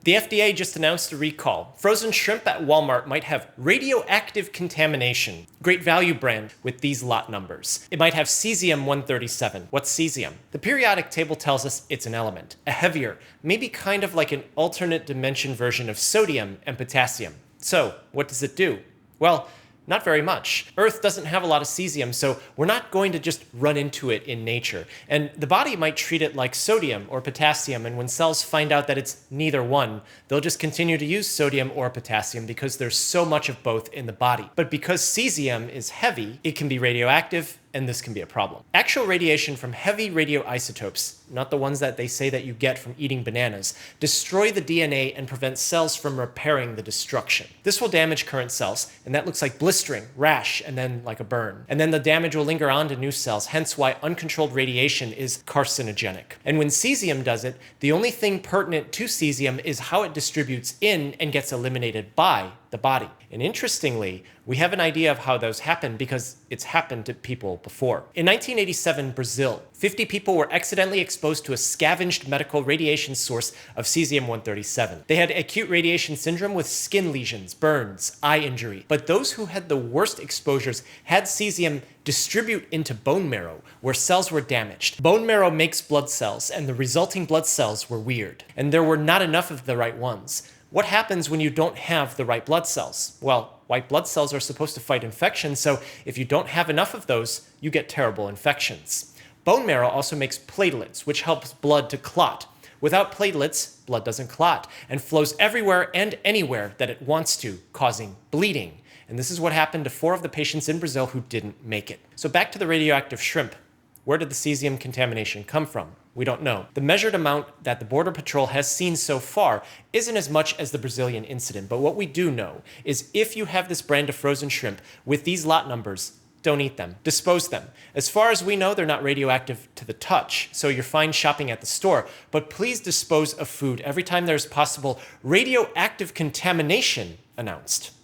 The FDA just announced a recall. Frozen shrimp at Walmart might have radioactive contamination. Great Value brand with these lot numbers. It might have cesium-137. What's cesium? The periodic table tells us it's an element, a heavier, maybe kind of like an alternate dimension version of sodium and potassium. So, what does it do? Well, not very much. Earth doesn't have a lot of cesium, so we're not going to just run into it in nature. And the body might treat it like sodium or potassium, and when cells find out that it's neither one, they'll just continue to use sodium or potassium because there's so much of both in the body. But because cesium is heavy, it can be radioactive, and this can be a problem. Actual radiation from heavy radioisotopes, not the ones that they say that you get from eating bananas, destroy the DNA and prevent cells from repairing the destruction. This will damage current cells, and that looks like blistering, rash, and then like a burn. And then the damage will linger on to new cells, hence why uncontrolled radiation is carcinogenic. And when cesium does it, the only thing pertinent to cesium is how it distributes in and gets eliminated by the body. And interestingly, we have an idea of how those happen because it's happened to people before. In 1987, Brazil, 50 people were accidentally exposed to a scavenged medical radiation source of cesium-137. They had acute radiation syndrome with skin lesions, burns, eye injury. But those who had the worst exposures had cesium distribute into bone marrow, where cells were damaged. Bone marrow makes blood cells, and the resulting blood cells were weird. And there were not enough of the right ones. What happens when you don't have the right blood cells? Well, white blood cells are supposed to fight infections, so if you don't have enough of those, you get terrible infections. Bone marrow also makes platelets, which helps blood to clot. Without platelets, blood doesn't clot and flows everywhere and anywhere that it wants to, causing bleeding. And this is what happened to 4 of the patients in Brazil who didn't make it. So back to the radioactive shrimp. Where did the cesium contamination come from? We don't know. The measured amount that the Border Patrol has seen so far isn't as much as the Brazilian incident, but what we do know is if you have this brand of frozen shrimp with these lot numbers, don't eat them. Dispose them. As far as we know, they're not radioactive to the touch, so you're fine shopping at the store, but please dispose of food every time there's possible radioactive contamination announced.